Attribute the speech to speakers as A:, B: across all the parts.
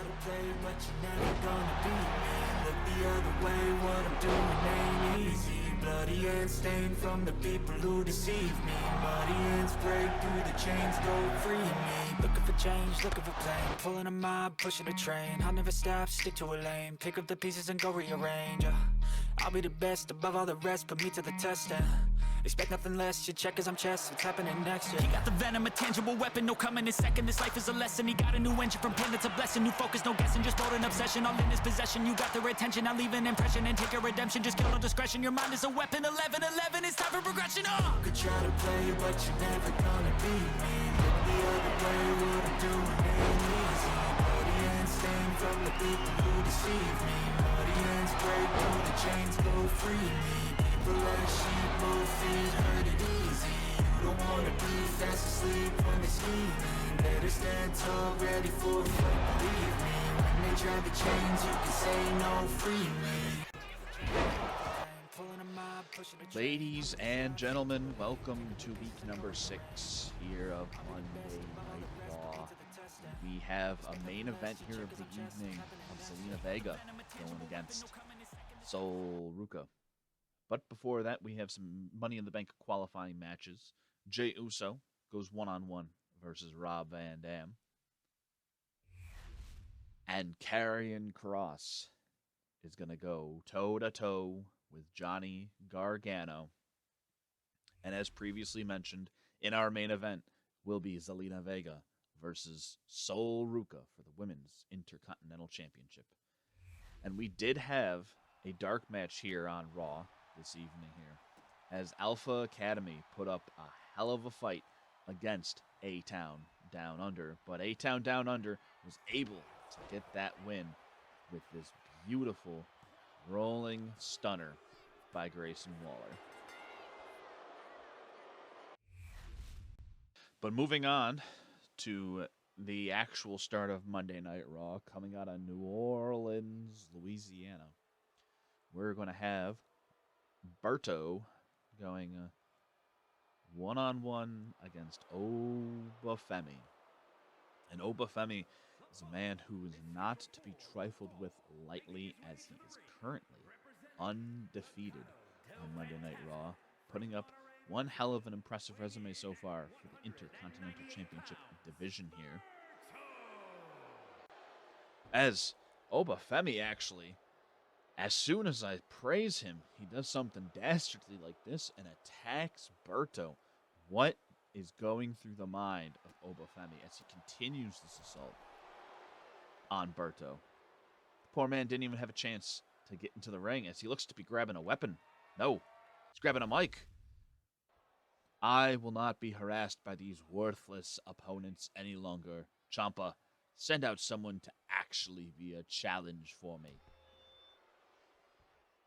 A: to play, but you're never gonna beat me. Look the other way, what I'm doing ain't easy. Bloody hands stained from the people who deceive me. Muddy hands break through the chains, go free me. Looking for change, looking for pain. Pulling a mob, pushing a train. I'll never stop, stick to a lane. Pick up the pieces and go rearrange. I'll be the best above all the rest, put me to the test and expect nothing less, your check as I'm chess, what's happening next, yeah. He got the venom, a tangible weapon, no coming in second. This life is a lesson, he got a new engine from pain, it's a blessing. New focus, no guessing, just bold an obsession. All in his possession, you got their attention. I'll leave an impression and take your redemption. Just kill no discretion, your mind is a weapon. 11-11, it's time for progression, You could try to play, but you're never gonna beat me. Look the other way, what I'm doing ain't easy. Bloody hands stained from the people who deceive me. Muddy hands break through the chains, go free me. People like sheep, move feet, hurt it easy. You don't wanna be fast asleep when they're scheming. Better stand tall, ready for a fight, believe me. When they drag the chains, you can say no, free me.
B: Ladies and gentlemen, welcome to week number 6 here of Monday Night Raw. We have a main event here of the evening of Zelina Vega going against Ruca. But before that, we have some Money in the Bank qualifying matches. Jey Uso goes one-on-one versus Rob Van Dam. And Karrion Kross is going to go toe-to-toe with Johnny Gargano. And as previously mentioned, in our main event will be Zelina Vega versus Ruca for the Women's Intercontinental Championship. And we did have a dark match here on Raw this evening here, as Alpha Academy put up a hell of a fight against A-Town Down Under. But A-Town Down Under was able to get that win with this beautiful rolling stunner by Grayson Waller. But moving on to the actual start of Monday Night Raw, coming out of New Orleans, Louisiana, we're going to have Berto going one-on-one against Oba Femi. And Oba Femi is a man who is not to be trifled with lightly, as he is currently undefeated on Monday Night Raw, putting up one hell of an impressive resume so far for the Intercontinental Championship division here. As Oba Femi actually, as soon as I praise him, he does something dastardly like this and attacks Berto. What is going through the mind of Oba Femi as he continues this assault on Berto? The poor man didn't even have a chance to get into the ring as he looks to be grabbing a weapon. No, he's grabbing a mic. I will not be harassed by these worthless opponents any longer. Ciampa, send out someone to actually be a challenge for me.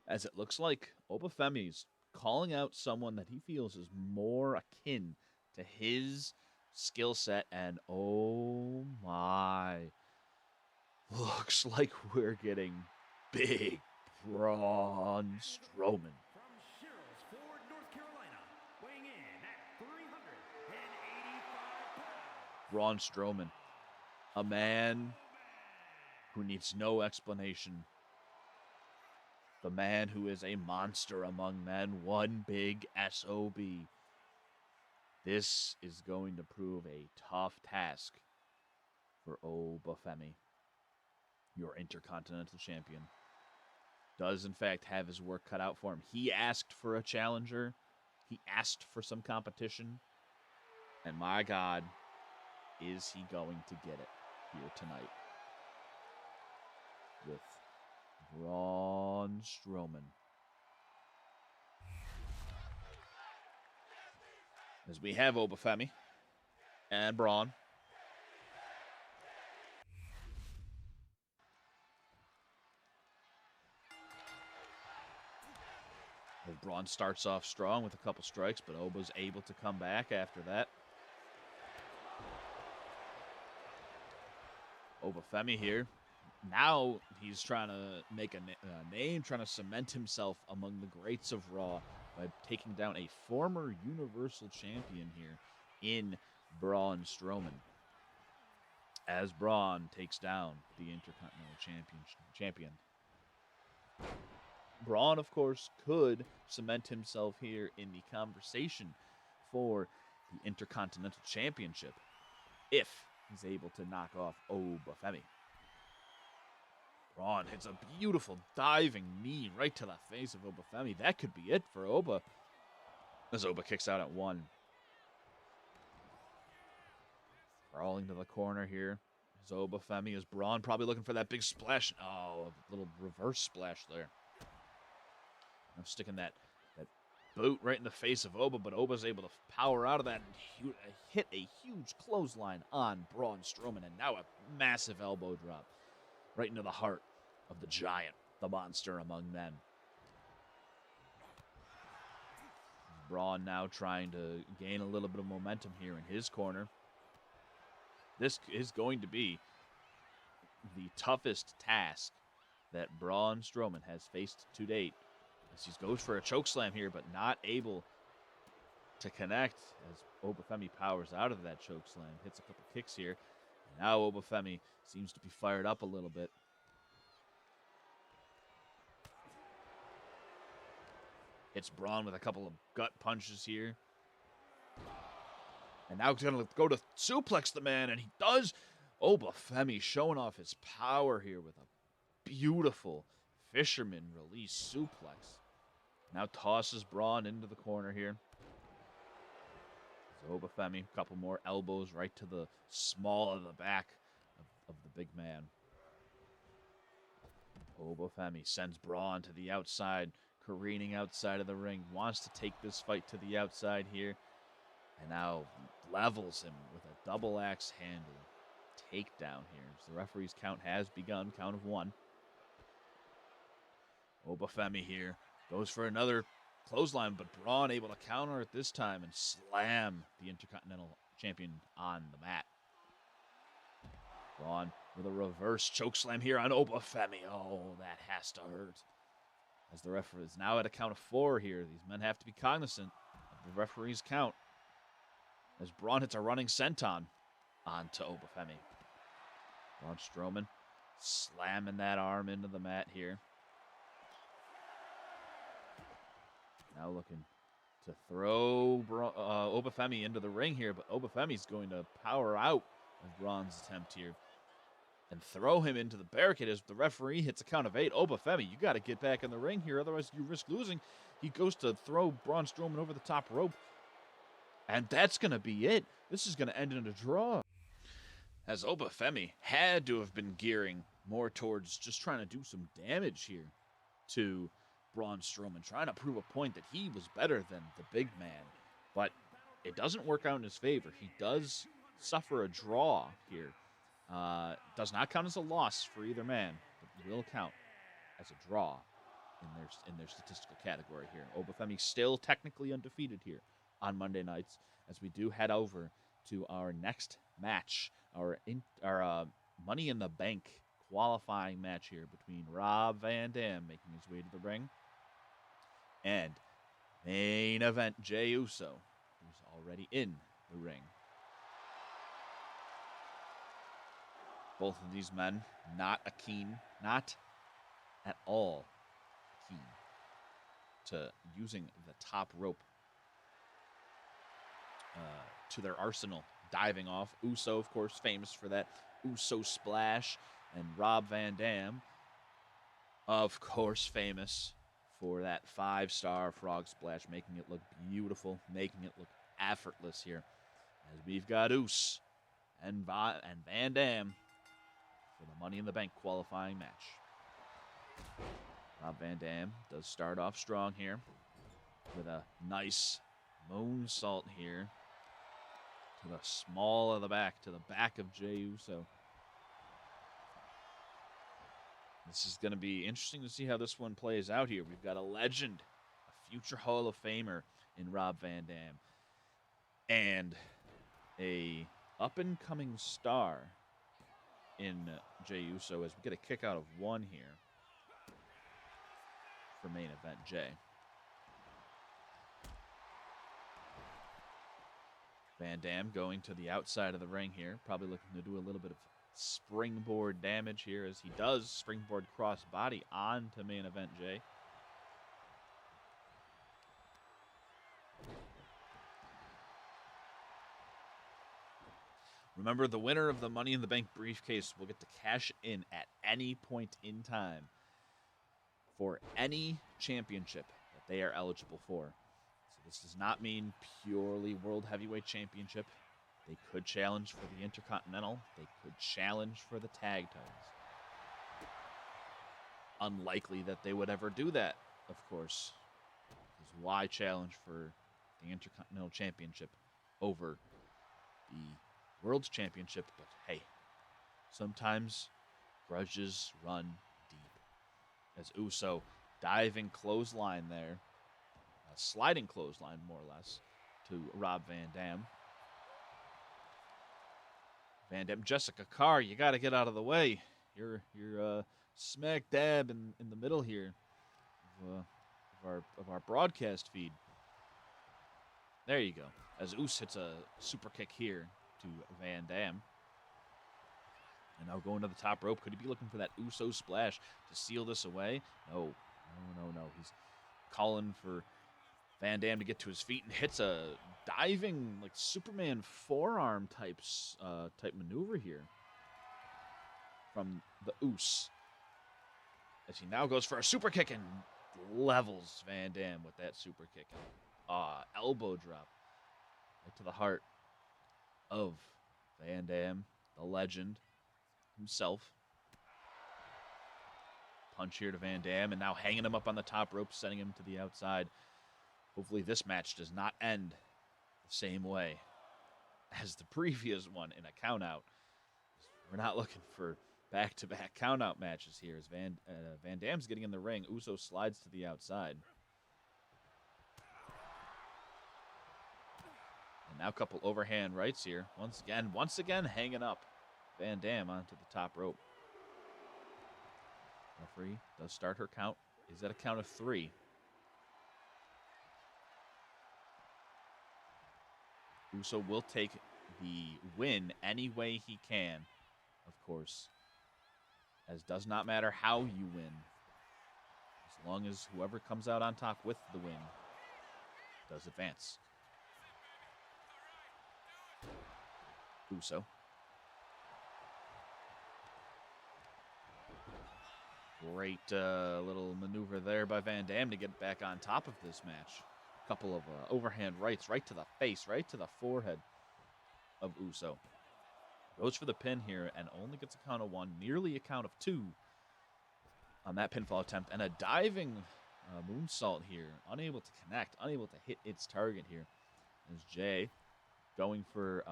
B: As it looks like Oba Femi's calling out someone that he feels is more akin to his skill set, and oh my, looks like we're getting big Braun Strowman. Braun Strowman, a man who needs no explanation. The man who is a monster among men, one big SOB. This is going to prove a tough task for Oba Femi, your Intercontinental Champion. Does, in fact, have his work cut out for him. He asked for a challenger. He asked for some competition. And my God, is he going to get it here tonight with Braun Strowman. As we have Oba Femi and Braun. Well, Braun starts off strong with a couple strikes, but Oba's able to come back after that. Oba Femi here. Now he's trying to make a name, trying to cement himself among the greats of Raw by taking down a former Universal Champion here in Braun Strowman. as Braun takes down the Intercontinental champion. Braun, of course, could cement himself here in the conversation for the Intercontinental Championship if he's able to knock off Oba Femi. Braun hits a beautiful diving knee right to the face of Oba Femi. That could be it for Oba, as Oba kicks out at 1. Crawling to the corner here is Oba Femi, as Braun probably looking for that big splash. Oh, a little reverse splash there. I'm sticking that boot right in the face of Oba, but Oba's able to power out of that and hit a huge clothesline on Braun Strowman, and now a massive elbow drop right into the heart of the giant, the monster among men. Braun now trying to gain a little bit of momentum here in his corner. This is going to be the toughest task that Braun Strowman has faced to date, as he goes for a chokeslam here, but not able to connect as Oba Femi powers out of that chokeslam, hits a couple kicks here. And now Oba Femi seems to be fired up a little bit. Hits Braun with a couple of gut punches here. And now he's going to go to suplex the man, and he does. Oba Femi showing off his power here with a beautiful fisherman release suplex. Now tosses Braun into the corner here. So Oba Femi, a couple more elbows right to the small of the back of the big man. Oba Femi sends Braun to the outside, careening outside of the ring. Wants to take this fight to the outside here. And now levels him with a double axe handle takedown here. So the referee's count has begun, count of 1. Oba Femi here goes for another clothesline, but Braun able to counter it this time and slam the Intercontinental Champion on the mat. Braun with a reverse chokeslam here on Oba Femi. Oh, that has to hurt. As the referee is now at a count of 4 here. These men have to be cognizant of the referee's count. As Braun hits a running senton onto Oba Femi. Braun Strowman slamming that arm into the mat here. Now looking to throw Oba Femi into the ring here, but Oba Femi's going to power out of Braun's attempt here and throw him into the barricade as the referee hits a count of 8. Oba Femi, you got to get back in the ring here, otherwise you risk losing. He goes to throw Braun Strowman over the top rope, and that's going to be it. This is going to end in a draw, as Oba Femi had to have been gearing more towards just trying to do some damage here to Braun Strowman, trying to prove a point that he was better than the big man. But it doesn't work out in his favor. He does suffer a draw here. Does not count as a loss for either man, but will count as a draw in their statistical category here. Oba Femi still technically undefeated here on Monday nights, as we do head over to our next match, our Money in the Bank qualifying match here between Rob Van Dam making his way to the ring and main event Jey Uso, who's already in the ring. Both of these men not at all keen to using the top rope to their arsenal, diving off. Uso, of course, famous for that Uso splash, and Rob Van Dam, of course, famous for that 5-star frog splash, making it look beautiful, making it look effortless here, as we've got Uso and Van Dam for the Money in the Bank qualifying match. Rob Van Dam does start off strong here with a nice moonsault here to the small of the back, to the back of Jey Uso. This is going to be interesting to see how this one plays out here. We've got a legend, a future Hall of Famer in Rob Van Dam, and a up-and-coming star in Jey Uso, as we get a kick out of 1 here for main event Jey. Van Dam going to the outside of the ring here, probably looking to do a little bit of springboard damage here as he does springboard cross body onto main event Jay. Remember, the winner of the Money in the Bank briefcase will get to cash in at any point in time for any championship that they are eligible for. So this does not mean purely World Heavyweight Championship. They could challenge for the Intercontinental. They could challenge for the tag titles. Unlikely that they would ever do that, of course. Because why challenge for the Intercontinental Championship over the World Championship? But hey, sometimes grudges run deep. As Uso diving clothesline there, a sliding clothesline more or less, to Rob Van Dam. Van Dam, Jessica Carr, you got to get out of the way. You're smack dab in the middle here of our broadcast feed. There you go. As Us hits a super kick here to Van Dam. And now going to the top rope. Could he be looking for that Uso splash to seal this away? No. He's calling for Van Dam to get to his feet and hits a diving, like Superman forearm type maneuver here from the Us. As he now goes for a super kick and levels Van Dam with that super kick. Elbow drop right to the heart of Van Dam, the legend himself. Punch here to Van Dam, and now hanging him up on the top rope, sending him to the outside. Hopefully this match does not end the same way as the previous one in a countout. We're not looking for back-to-back countout matches here as Van Dam's getting in the ring. Uso slides to the outside. And now a couple overhand rights here. Once again hanging up Van Dam onto the top rope. Referee does start her count. Is that a count of 3? Uso will take the win any way he can, of course. As does not matter how you win. As long as whoever comes out on top with the win does advance. Uso. Great little maneuver there by Van Dam to get back on top of this match. A couple of overhand rights right to the face, right to the forehead of Uso. Goes for the pin here and only gets a count of 1, nearly a count of 2 on that pinfall attempt. And a diving moonsault here. Unable to connect, unable to hit its target here. As Jay going for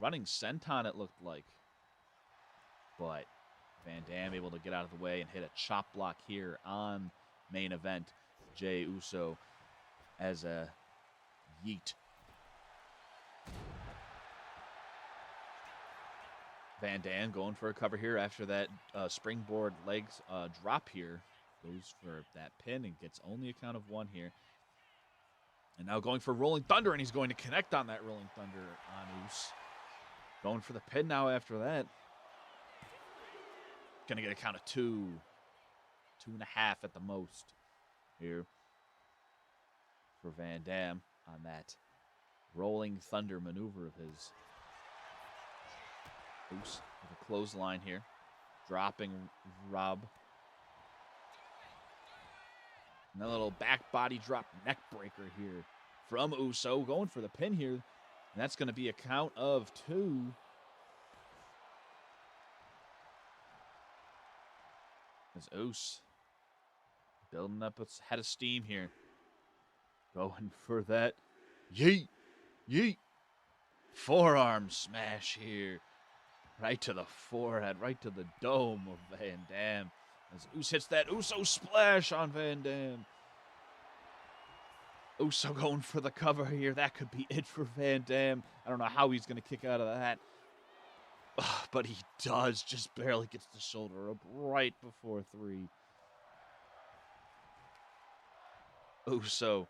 B: running senton, it looked like. But Van Dam able to get out of the way and hit a chop block here on main event. Jey Uso as a yeet. Van Dam going for a cover here after that springboard legs drop here. Goes for that pin and gets only a count of 1 here. And now going for Rolling Thunder, and he's going to connect on that Rolling Thunder on Us. Going for the pin now after that. Going to get a count of 2. 2.5 at the most here for Van Dam on that Rolling Thunder maneuver of his. Us with a clothesline here. Dropping Rob. And a little back body drop neck breaker here from Uso. Going for the pin here. And that's going to be a count of 2. As Us building up its head of steam here. Going for that yeet, yeet. Forearm smash here. Right to the forehead, right to the dome of Van Dam. As Us hits that Uso splash on Van Dam. Uso going for the cover here. That could be it for Van Dam. I don't know how he's going to kick out of that. But he does. Just barely gets the shoulder up right before 3. Uso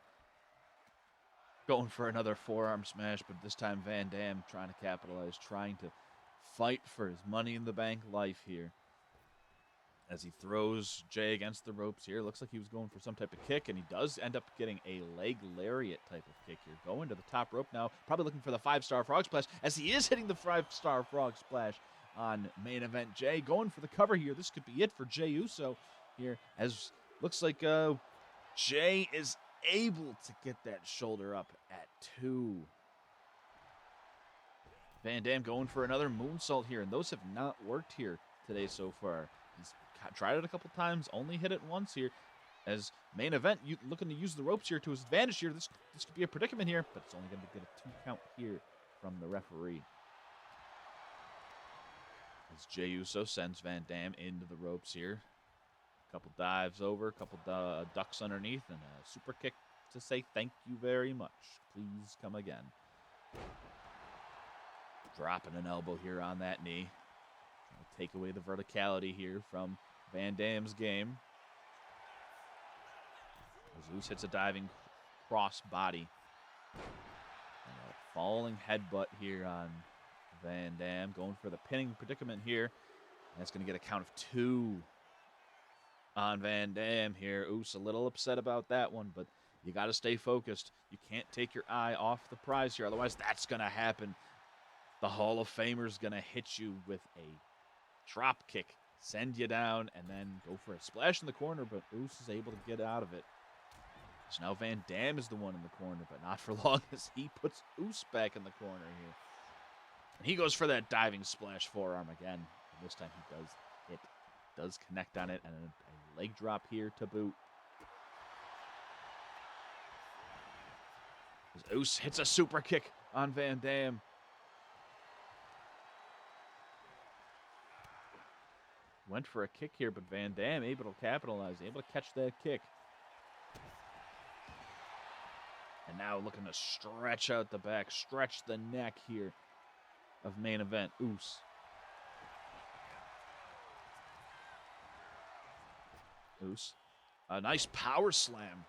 B: going for another forearm smash, but this time Van Dam trying to capitalize, trying to fight for his Money in the Bank life here. As he throws Jay against the ropes here. Looks like he was going for some type of kick, and he does end up getting a leg lariat type of kick here. Going to the top rope now, probably looking for the 5-star frog splash, as he is hitting the 5-star frog splash on main event Jay. Going for the cover here. This could be it for Jey Uso here, as looks like Jay is able to get that shoulder up at 2. Van Dam going for another moonsault here, and those have not worked here today so far. He's tried it a couple times, only hit it once here. As main event, looking to use the ropes here to his advantage here. This could be a predicament here, but it's only going to get a 2 count here from the referee. As Jey Uso sends Van Dam into the ropes here. A couple dives over, a couple ducks underneath, and a super kick to say thank you very much. Please come again. Dropping an elbow here on that knee. Take away the verticality here from Van Dam's game. Zeus hits a diving cross body. And a falling headbutt here on Van Dam. Going for the pinning predicament here. And that's going to get a count of 2 on Van Dam here. Oos a little upset about that one, but you got to stay focused. You can't take your eye off the prize here. Otherwise, that's going to happen. The Hall of Famer's going to hit you with a drop kick, send you down, and then go for a splash in the corner, but Oos is able to get out of it. So now Van Dam is the one in the corner, but not for long, as he puts Oos back in the corner here. And he goes for that diving splash forearm again. And this time he does hit, does connect on it, and a leg drop here to boot. As Oos hits a super kick on Van Dam. Went for a kick here, but Van Dam able to capitalize, able to catch that kick. And now looking to stretch out the back, stretch the neck here of main event Oos. Oos. A nice power slam.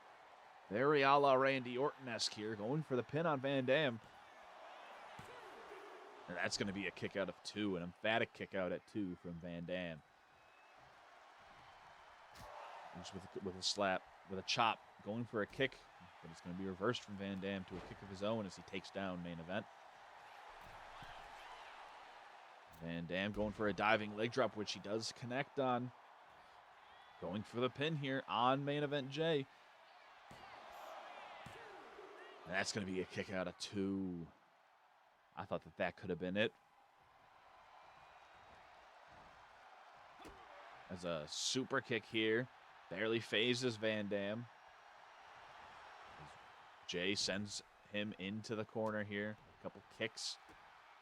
B: Very a la Randy Orton-esque here, going for the pin on Van Dam. And that's going to be a kick out of 2, an emphatic kick out at 2 from Van Dam. With a slap, with a chop, going for a kick, but it's going to be reversed from Van Dam to a kick of his own as he takes down main event. Van Dam going for a diving leg drop, which he does connect on. Going for the pin here on main event Jay. And that's going to be a kick out of 2. I thought that could have been it. As a super kick here. Barely phases Van Dam. Jay sends him into the corner here. A couple kicks.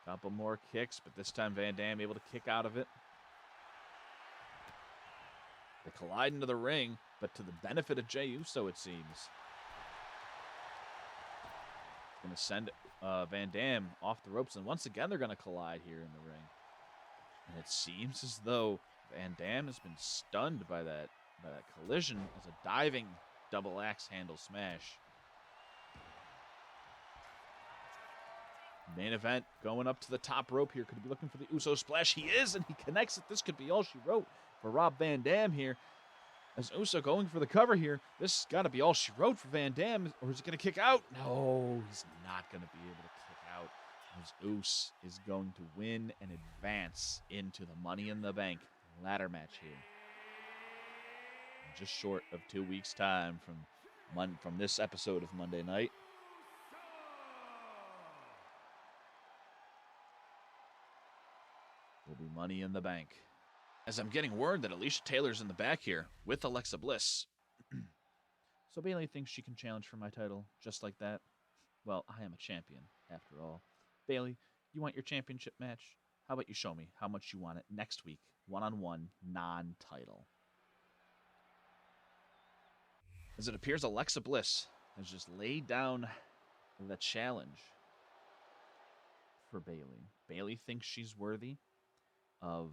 B: Couple more kicks, but this time Van Dam able to kick out of it. They collide into the ring, but to the benefit of Jey Uso, it seems. Going to send Van Dam off the ropes, and once again they're going to collide here in the ring. And it seems as though Van Dam has been stunned by that collision as a diving double axe handle smash. Main event going up to the top rope here. Could he be looking for the Uso splash? He is, and he connects it. This could be all she wrote for Rob Van Dam here. As Uso going for the cover here. This has got to be all she wrote for Van Dam. Or is he going to kick out? No, he's not going to be able to kick out. As Uso is going to win and advance into the Money in the Bank ladder match here. Just short of 2 weeks' time from this episode of Monday Night. Will be Money in the Bank. As I'm getting word that Alicia Taylor's in the back here with Alexa Bliss. So Bayley thinks she can challenge for my title just like that. Well, I am a champion, after all. Bayley, you want your championship match? How about you show me how much you want it next week, one-on-one, non-title? As it appears, Alexa Bliss has just laid down the challenge for Bayley. Bayley thinks she's worthy of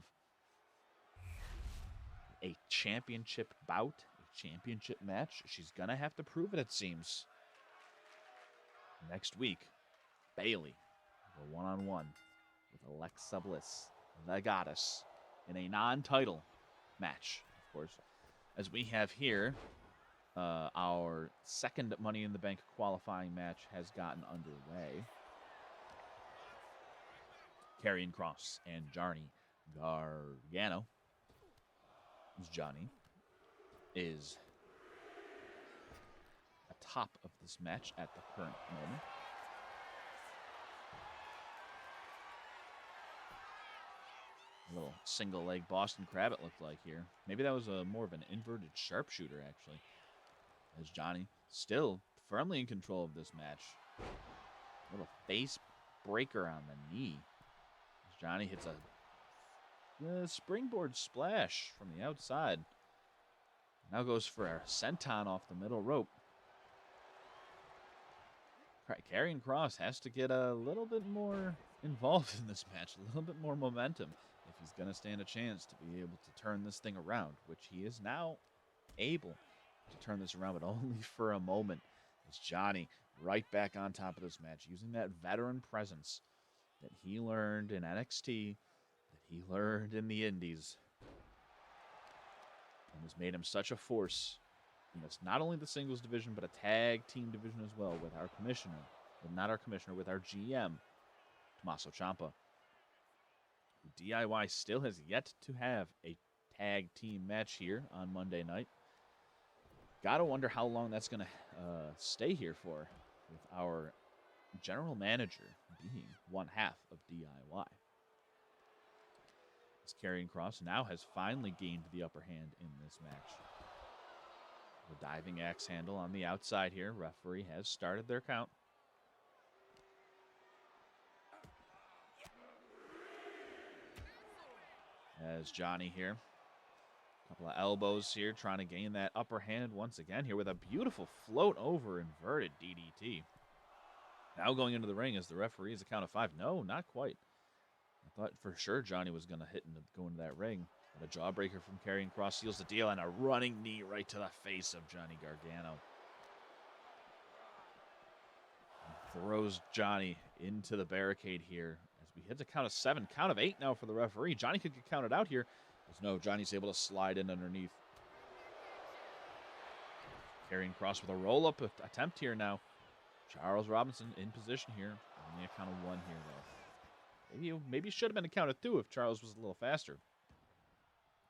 B: a championship bout, a championship match. She's going to have to prove it, it seems. Next week, Bayley, a one-on-one with Alexa Bliss, the goddess, in a non-title match, of course. As we have here, our second Money in the Bank qualifying match has gotten underway. Karrion Kross and Johnny Gargano. Johnny is atop of this match at the current moment. A little single leg Boston Crab, it looked like here. Maybe that was more of an inverted sharpshooter, actually. As Johnny still firmly in control of this match. A little face breaker on the knee. As Johnny hits a springboard splash from the outside. Now goes for a senton off the middle rope. Karrion Kross has to get a little bit more involved in this match, a little bit more momentum if he's going to stand a chance to be able to turn this thing around, which he is now able to turn this around, but only for a moment. As Johnny right back on top of this match, using that veteran presence that he learned in NXT, that he learned in the Indies, and has made him such a force. It's not only the singles division, but a tag team division as well with our commissioner. Well, not our commissioner, with our GM, Tommaso Ciampa. DIY still has yet to have a tag team match here on Monday night. Gotta wonder how long that's going to stay here for, with our general manager being one half of DIY. As Karrion Kross now has finally gained the upper hand in this match. The diving axe handle on the outside here. Referee has started their count. As Johnny here. A couple of elbows here, trying to gain that upper hand once again here with a beautiful float over inverted DDT. Now going into the ring as the referee is a count of 5. No, not quite. I thought for sure Johnny was going to go into that ring. But a jawbreaker from Karrion Kross seals the deal, and a running knee right to the face of Johnny Gargano. And throws Johnny into the barricade here as we hit a count of 7. Count of 8 now for the referee. Johnny could get counted out here. No, Johnny's able to slide in underneath. Karrion Kross with a roll-up attempt here now. Charles Robinson in position here. Only a count of 1 here, though. Maybe it should have been a count of 2 if Charles was a little faster.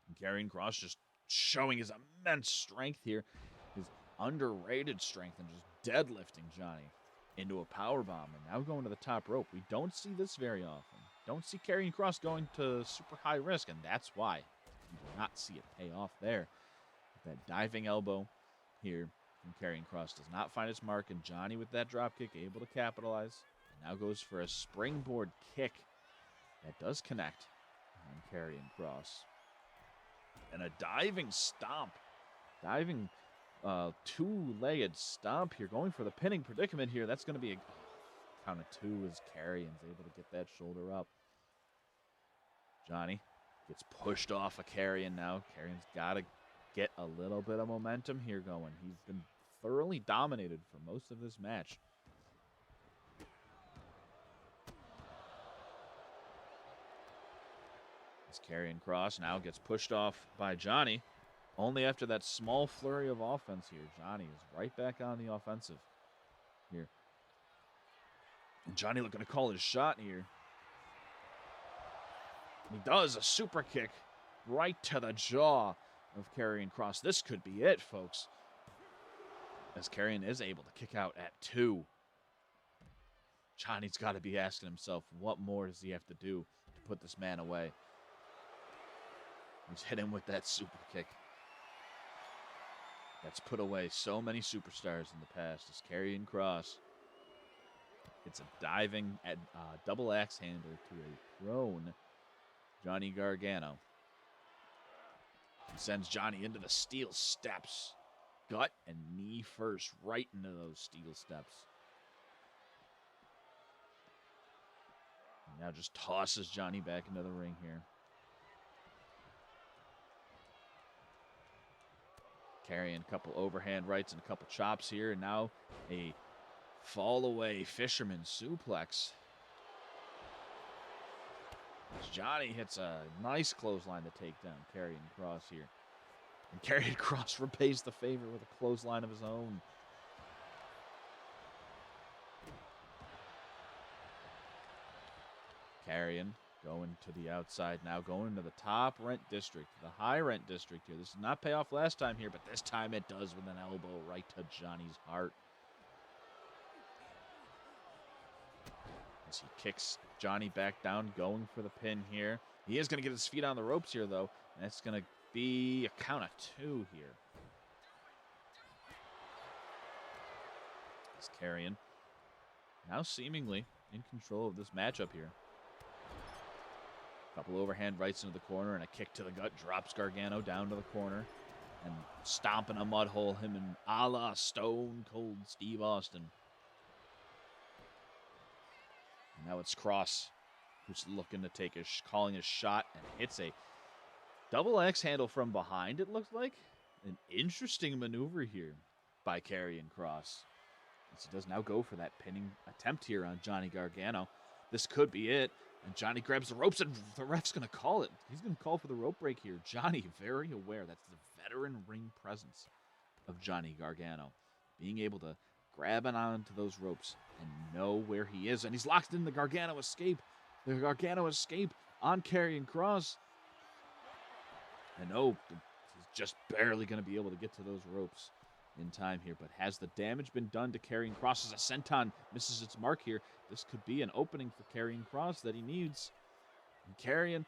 B: And Karrion Kross just showing his immense strength here. His underrated strength and just deadlifting Johnny into a powerbomb. And now going to the top rope. We don't see this very often. Don't see Karrion Kross going to super high risk, and that's why you do not see it pay off there. That diving elbow here from Karrion Kross does not find its mark, and Johnny with that drop kick able to capitalize. And now goes for a springboard kick that does connect on Karrion Kross. And a diving stomp. Diving two-legged stomp here, going for the pinning predicament here. That's going to be a count of 2 as Karrion's able to get that shoulder up. Johnny gets pushed off of Karrion now. Karrion's got to get a little bit of momentum here going. He's been thoroughly dominated for most of this match. As Karrion Kross now gets pushed off by Johnny. Only after that small flurry of offense here. Johnny is right back on the offensive here. And Johnny looking to call his shot here. He does a super kick right to the jaw of Karrion Kross. This could be it, folks. As Karrion is able to kick out at 2. Johnny's got to be asking himself, what more does he have to do to put this man away? He's hit him with that super kick. That's put away so many superstars in the past. As Karrion Kross, it's a diving double axe handle to a prone Johnny Gargano. He sends Johnny into the steel steps. Gut and knee first, right into those steel steps. And now just tosses Johnny back into the ring here. Carrying a couple overhand rights and a couple chops here. And now a fall away fisherman suplex. Johnny hits a nice clothesline to take down Karrion Kross here. And Karrion Kross repays the favor with a clothesline of his own. Karrion going to the outside now, going into the top rent district, the high rent district here. This did not pay off last time here, but this time it does with an elbow right to Johnny's heart. As he kicks Johnny back down, going for the pin here. He is going to get his feet on the ropes here, though. And it's going to be a count of 2 here. As Karrion now seemingly in control of this matchup here. Couple overhand rights into the corner and a kick to the gut. Drops Gargano down to the corner. And stomping a mud hole, him and a la Stone Cold Steve Austin. And now it's Kross who's looking to take calling his shot and hits a double X handle from behind, it looks like. An interesting maneuver here by Karrion Kross. As he does now go for that pinning attempt here on Johnny Gargano. This could be it. And Johnny grabs the ropes, and the ref's going to call it. He's going to call for the rope break here. Johnny, very aware. That's the veteran ring presence of Johnny Gargano. Being able to grab onto those ropes and know where he is. And he's locked in the Gargano escape. The Gargano escape on Karrion Kross. And oh, he's just barely going to be able to get to those ropes in time here. But has the damage been done to Karrion Kross as a senton misses its mark here? This could be an opening for Karrion Kross that he needs. And Karrion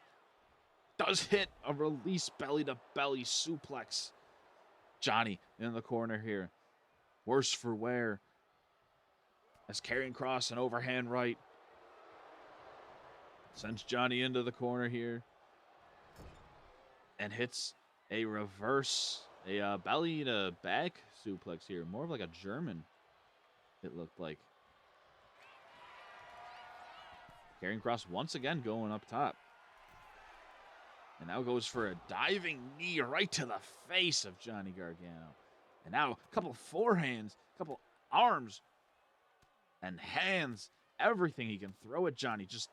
B: does hit a release belly-to-belly suplex. Johnny in the corner here. Worse for wear. As Karrion Kross, an overhand right. Sends Johnny into the corner here. And hits a reverse, a belly-to-back suplex here. More of like a German, it looked like. Karrion Kross once again going up top. And now goes for a diving knee right to the face of Johnny Gargano. And now a couple forehands, a couple arms and hands, everything he can throw at Johnny, just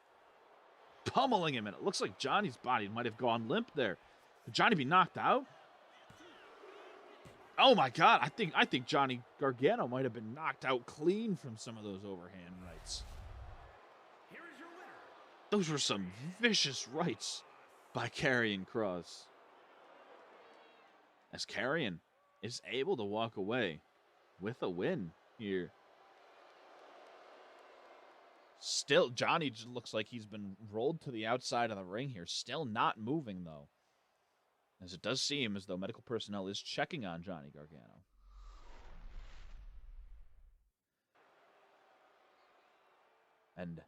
B: pummeling him. And it looks like Johnny's body might have gone limp there. Could Johnny be knocked out? Oh my God, I think Johnny Gargano might have been knocked out clean from some of those overhand rights. Those were some vicious rights by Karrion Kross. As Karrion is able to walk away with a win here. Still, Johnny just looks like he's been rolled to the outside of the ring here. Still not moving, though. As it does seem as though medical personnel is checking on Johnny Gargano. And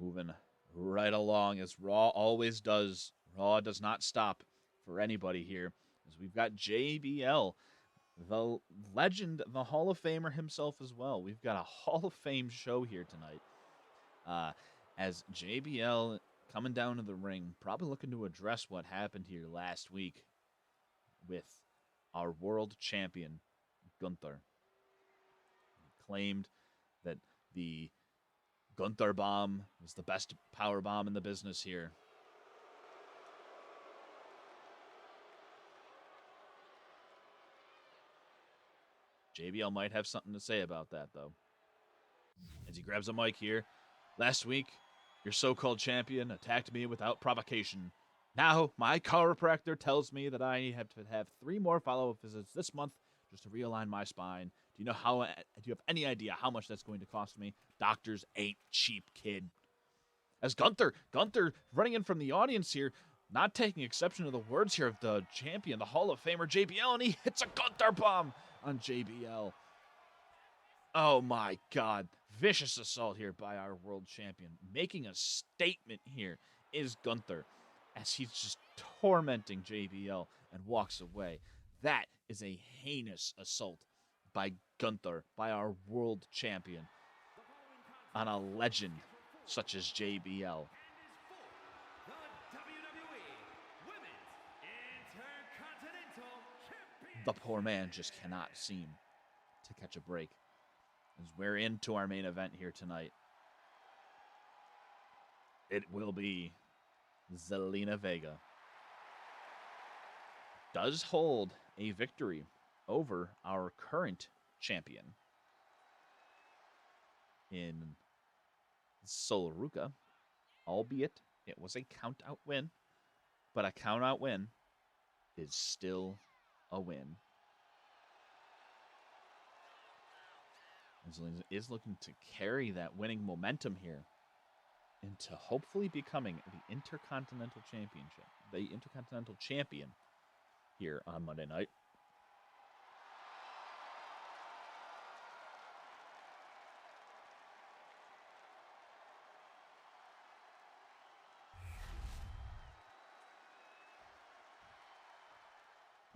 B: moving right along as Raw always does. Raw does not stop for anybody here. As we've got JBL, the legend, the Hall of Famer himself as well. We've got a Hall of Fame show here tonight. As JBL coming down to the ring, probably looking to address what happened here last week with our world champion, Gunther. He claimed that the Gunther bomb was the best power bomb in the business here. JBL might have something to say about that, though. As he grabs a mic here. Last week, your so-called champion attacked me without provocation. Now, my chiropractor tells me that I have to have 3 more follow-up visits this month just to realign my spine. Do you have any idea how much that's going to cost me? Doctors ain't cheap, kid. As Gunther running in from the audience here, not taking exception to the words here of the champion, the Hall of Famer JBL, and he hits a Gunther bomb on JBL. Oh my God. Vicious assault here by our world champion. Making a statement here is Gunther as he's just tormenting JBL and walks away. That is a heinous assault by Gunther, by our world champion, on a legend such as JBL. The poor man just cannot seem to catch a break. As we're into our main event here tonight. It will be Zelina Vega does hold a victory over our current champion in Sol Ruca, albeit it was a count-out win, but a count-out win is still a win. Zelina is looking to carry that winning momentum here into hopefully becoming the Intercontinental Championship, the Intercontinental Champion here on Monday night.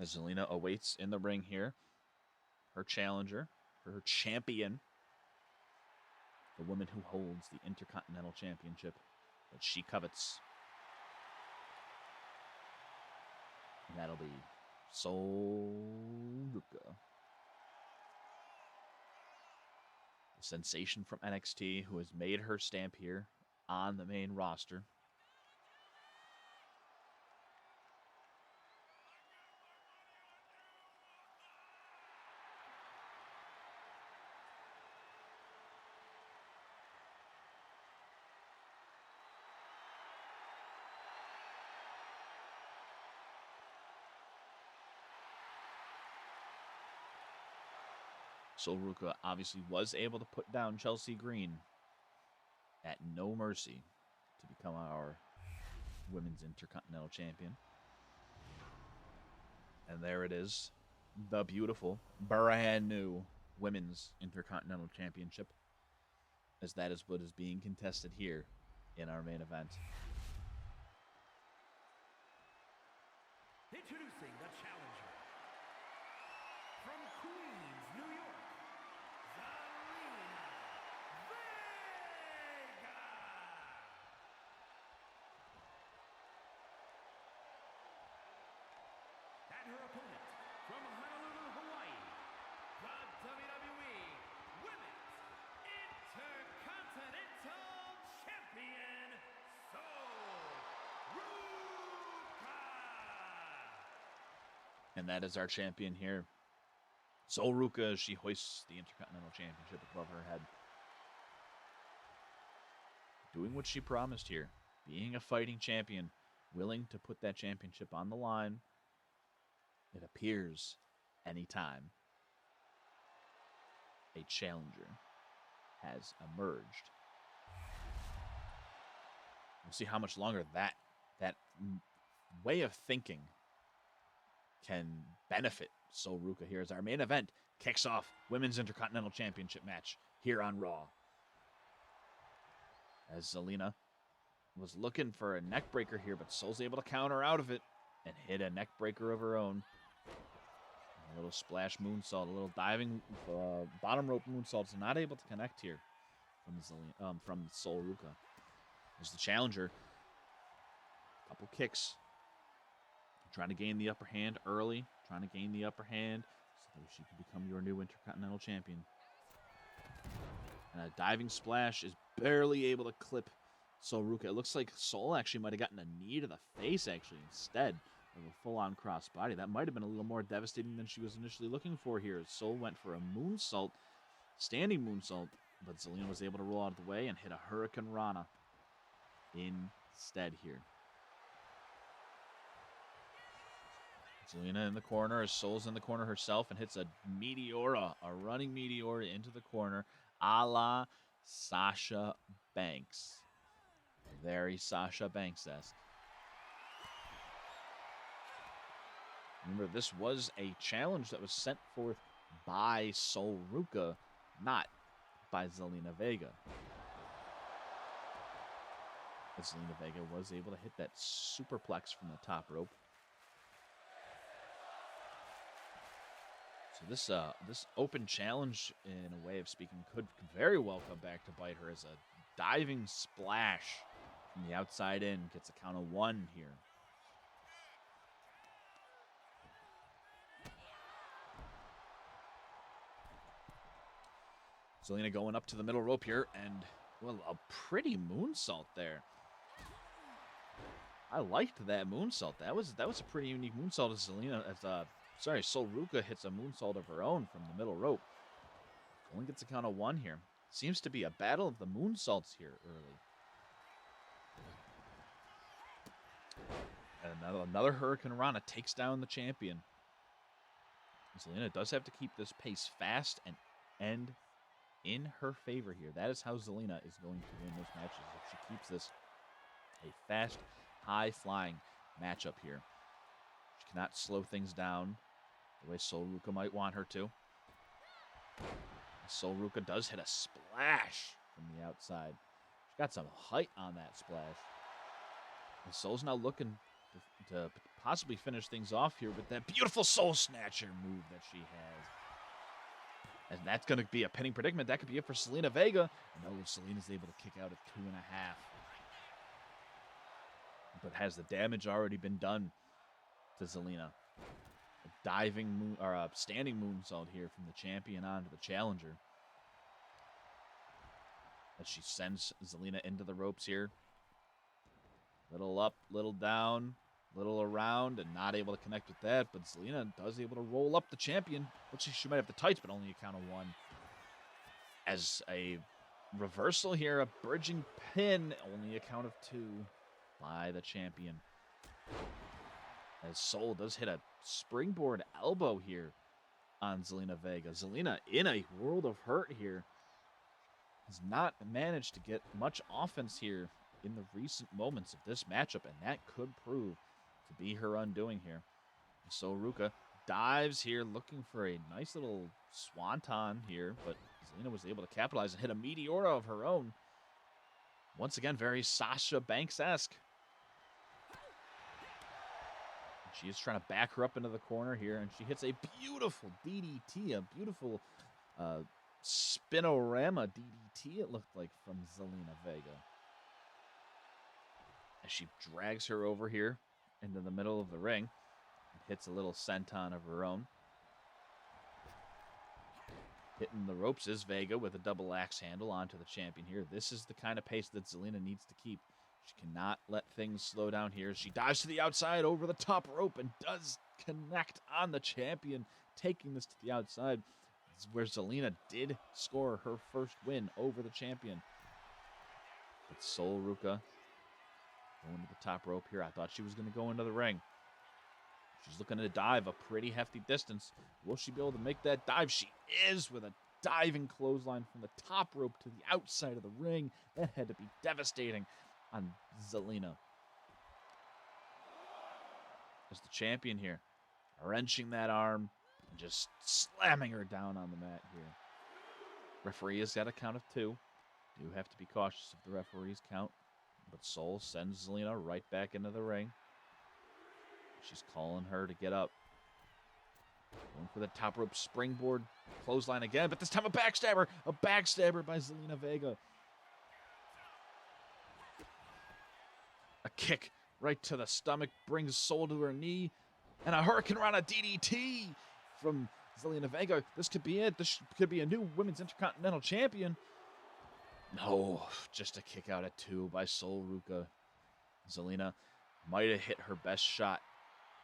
B: As Zelina awaits in the ring here, her challenger, her champion, the woman who holds the Intercontinental Championship that she covets. And that'll be Sol Ruca. The sensation from NXT who has made her stamp here on the main roster. Sol Ruca obviously was able to put down Chelsea Green at no mercy to become our Women's Intercontinental Champion. And there it is, the beautiful, brand new Women's Intercontinental Championship, as that is what is being contested here in our main event.
C: Introducing the challenger from Queens, New York, Zelina Vega. And her opponent from Honolulu, Hawaii, the WWE Women's Intercontinental Champion, Sol Ruca.
B: And that is our champion here, Sol Ruca, as she hoists the Intercontinental Championship above her head. Doing what she promised here, being a fighting champion, willing to put that championship on the line. It appears anytime a challenger has emerged. We'll see how much longer that way of thinking can benefit Sol Ruca here as our main event kicks off Women's Intercontinental Championship match here on Raw. As Zelina was looking for a neck breaker here, but Sol's able to counter out of it and hit a neck breaker of her own. A little splash moonsault, a little diving bottom rope moonsault is not able to connect here from Sol Ruca. As the challenger, a couple kicks, trying to gain the upper hand early, trying to gain the upper hand so that she can become your new Intercontinental Champion. And a diving splash is barely able to clip Sol Ruca. It looks like Sol actually might have gotten a knee to the face actually instead of a full-on crossbody. That might have been a little more devastating than she was initially looking for here. Sol went for a moonsault, standing moonsault, but Zelina was able to roll out of the way and hit a Hurricane Rana instead here. Zelina in the corner, as Sol's in the corner herself, and hits a Meteora, a running Meteora into the corner, a la Sasha Banks. Very Sasha Banks-esque. Remember, this was a challenge that was sent forth by Sol Ruca, not by Zelina Vega. But Zelina Vega was able to hit that superplex from the top rope. So this open challenge, in a way of speaking, could very well come back to bite her as a diving splash from the outside in gets a count of 1 here. Zelina going up to the middle rope here, and, well, a pretty moonsault there. I liked that moonsault. That was a pretty unique moonsault as Zelina, Sol Ruca hits a moonsault of her own from the middle rope. Only gets a count of 1 here. Seems to be a battle of the moonsaults here early. And another Hurricane Rana takes down the champion. Zelina does have to keep this pace fast and end in her favor here. That is how Zelina is going to win this match, is if she keeps this a fast, high-flying matchup here. She cannot slow things down the way Sol Ruca might want her to. Sol Ruca does hit a splash from the outside. She got some height on that splash. And Sol's now looking to possibly finish things off here with that beautiful Soul Snatcher move that she has. And that's going to be a pinning predicament. That could be it for Zelina Vega. No, Zelina's able to kick out at 2.5. But has the damage already been done to Zelina? A diving or a standing moonsault here from the champion onto the challenger. As she sends Zelina into the ropes here. Little up, little down, little around, and not able to connect with that. But Zelina does able to roll up the champion. Looks like she might have the tights, but only a count of 1. As a reversal here, a bridging pin, only a count of 2 by the champion. As Sol does hit a springboard elbow here on Zelina Vega. Zelina in a world of hurt here. Has not managed to get much offense here in the recent moments of this matchup, and that could prove to be her undoing here. So Ruca dives here, looking for a nice little swanton here, but Zelina was able to capitalize and hit a Meteora of her own. Once again, very Sasha Banks-esque. She is trying to back her up into the corner here, and she hits a beautiful DDT, a beautiful spinorama DDT, it looked like, from Zelina Vega. As she drags her over here into the middle of the ring and hits a little senton of her own. Hitting the ropes is Vega with a double axe handle onto the champion here. This is the kind of pace that Zelina needs to keep. She cannot let things slow down here. She dives to the outside over the top rope and does connect on the champion, taking this to the outside. This is where Zelina did score her first win over the champion. But Sol Ruca going to the top rope here. I thought she was going to go into the ring. She's looking to dive a pretty hefty distance. Will she be able to make that dive? She is, with a diving clothesline from the top rope to the outside of the ring. That had to be devastating on Zelina. As the champion here, wrenching that arm and just slamming her down on the mat here. Referee has got a count of 2. Do have to be cautious of the referee's count. But Sol sends Zelina right back into the ring. She's calling her to get up. Going for the top rope springboard clothesline again, but this time a backstabber. A backstabber by Zelina Vega. A kick right to the stomach brings Sol to her knee. And a Hurricane Rana DDT from Zelina Vega. This could be it. This could be a new Women's Intercontinental Champion. No, just a kick out at 2 by Sol Ruca. Zelina might have hit her best shot,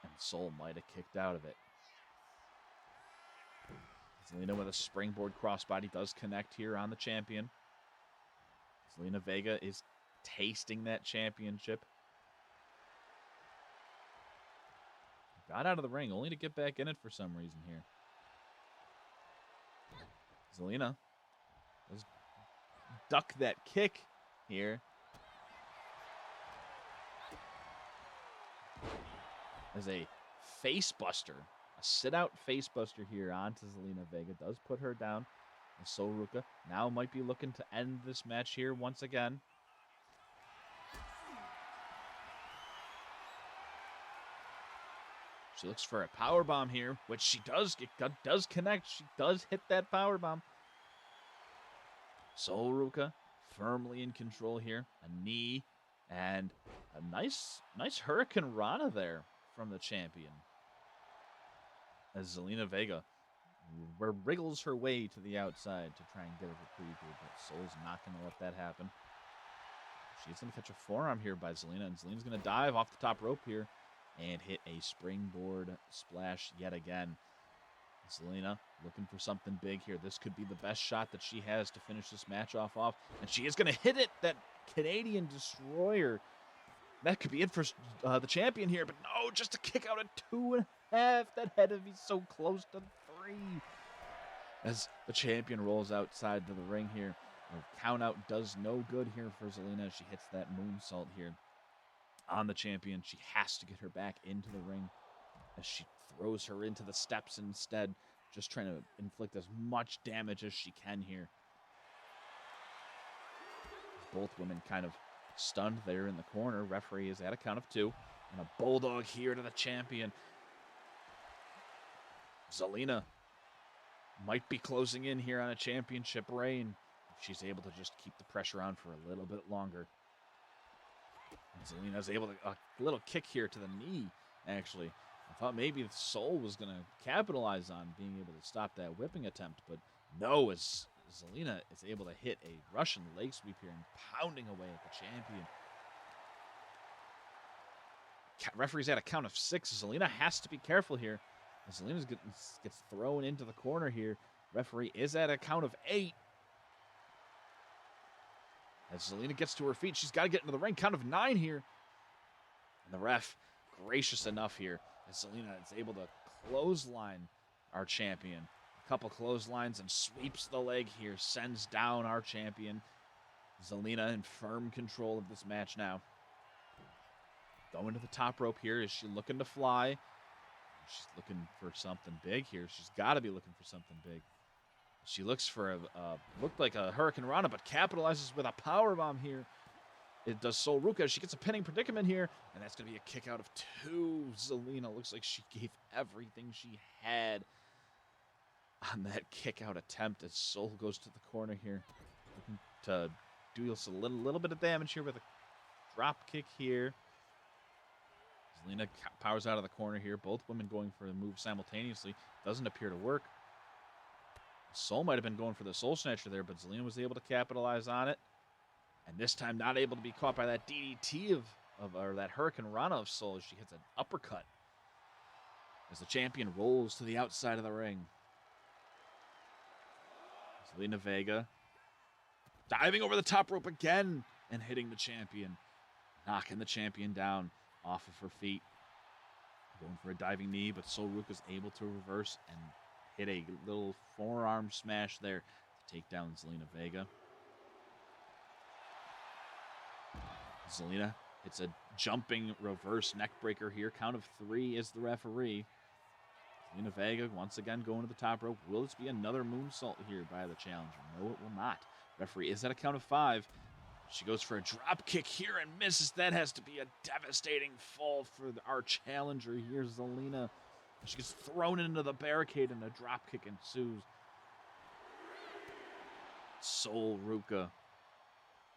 B: and Sol might have kicked out of it. Zelina with a springboard crossbody does connect here on the champion. Zelina Vega is tasting that championship. Got out of the ring, only to get back in it for some reason here. Zelina does duck that kick here. As a face buster, a sit-out face buster here onto Zelina Vega. Does put her down. And Sol Ruca now might be looking to end this match here once again. She looks for a powerbomb here, which she does. It does connect. She does hit that powerbomb. Sol Ruca firmly in control here. A knee and a nice Hurricane Rana there from the champion. As Zelina Vega wriggles her way to the outside to try and get a reprieve here, but Sol's not going to let that happen. She's going to catch a forearm here by Zelina, and Zelina's going to dive off the top rope here and hit a springboard splash yet again. Zelina looking for something big here. This could be the best shot that she has to finish this match off, and she is going to hit it, that Canadian destroyer. That could be it for the champion here, but no, just a kick out at 2.5. That had to be so close to 3. As the champion rolls outside to the ring here. A count out does no good here for Zelina. She hits that moonsault here on the champion. She has to get her back into the ring as she throws her into the steps instead, just trying to inflict as much damage as she can here. Both women kind of stunned there in the corner. Referee is at a count of 2. And a bulldog here to the champion. Zelina might be closing in here on a championship reign if she's able to just keep the pressure on for a little bit longer. And Zelina's able to, a little kick here to the knee, actually. I thought maybe the Soul was going to capitalize on being able to stop that whipping attempt, but no, as Zelina is able to hit a Russian leg sweep here and pounding away at the champion. Referee's at a count of 6. Zelina has to be careful here. Zelina gets thrown into the corner here. Referee is at a count of 8. As Zelina gets to her feet, she's got to get into the ring. Count of 9 here. And the ref, gracious enough here, as Zelina is able to clothesline our champion. A couple clotheslines and sweeps the leg here. Sends down our champion. Zelina in firm control of this match now. Going to the top rope here. Is she looking to fly? She's looking for something big here. She's got to be looking for something big. She looks for looked like a Hurricane Rana, but capitalizes with a powerbomb here. It does Sol Ruca. She gets a pinning predicament here, and that's going to be a kick out of 2. Zelina looks like she gave everything she had on that kick out attempt as Sol goes to the corner here. Looking to do us a little bit of damage here with a drop kick here. Zelina powers out of the corner here. Both women going for the move simultaneously. Doesn't appear to work. Sol might have been going for the Soul Snatcher there, but Zelina was able to capitalize on it. And this time not able to be caught by that DDT or that Hurricane Rana of Sol as she hits an uppercut. As the champion rolls to the outside of the ring. Zelina Vega diving over the top rope again and hitting the champion. Knocking the champion down off of her feet. Going for a diving knee, but Sol Ruca's able to reverse and hit a little forearm smash there to take down Zelina Vega. Zelina hits a jumping reverse neck breaker here. Count of 3 is the referee. Zelina Vega once again going to the top rope. Will this be another moonsault here by the challenger? No, it will not. Referee is at a count of 5. She goes for a drop kick here and misses. That has to be a devastating fall for our challenger here, Zelina. She gets thrown into the barricade and a drop kick ensues. Sol Ruca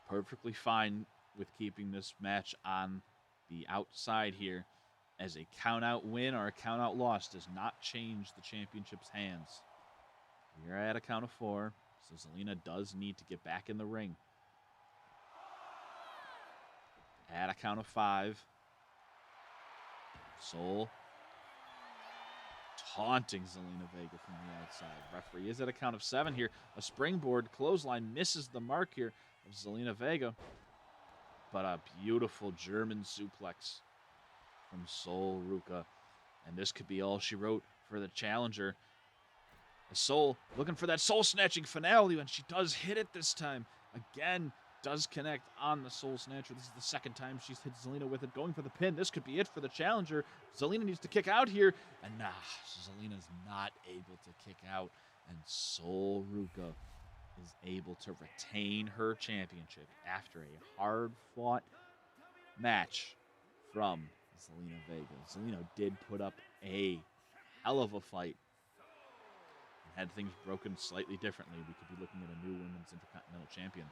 B: perfectly fine with keeping this match on the outside here, as a count-out win or a count-out loss does not change the championship's hands. We are at a count of 4, so Zelina does need to get back in the ring. At a count of 5, Sol taunting Zelina Vega from the outside. Referee is at a count of 7 here. A springboard clothesline misses the mark here of Zelina Vega. But a beautiful German suplex from Sol Ruca. And this could be all she wrote for the challenger. Sol looking for that soul snatching finale, and she does hit it this time. Again, does connect on the soul snatcher. This is the second time she's hit Zelina with it. Going for the pin. This could be it for the challenger. Zelina needs to kick out here. And Zelina's not able to kick out. And Sol Ruca is able to retain her championship after a hard-fought match from Zelina Vega. Zelina did put up a hell of a fight. And had things broken slightly differently, we could be looking at a new women's Intercontinental champion.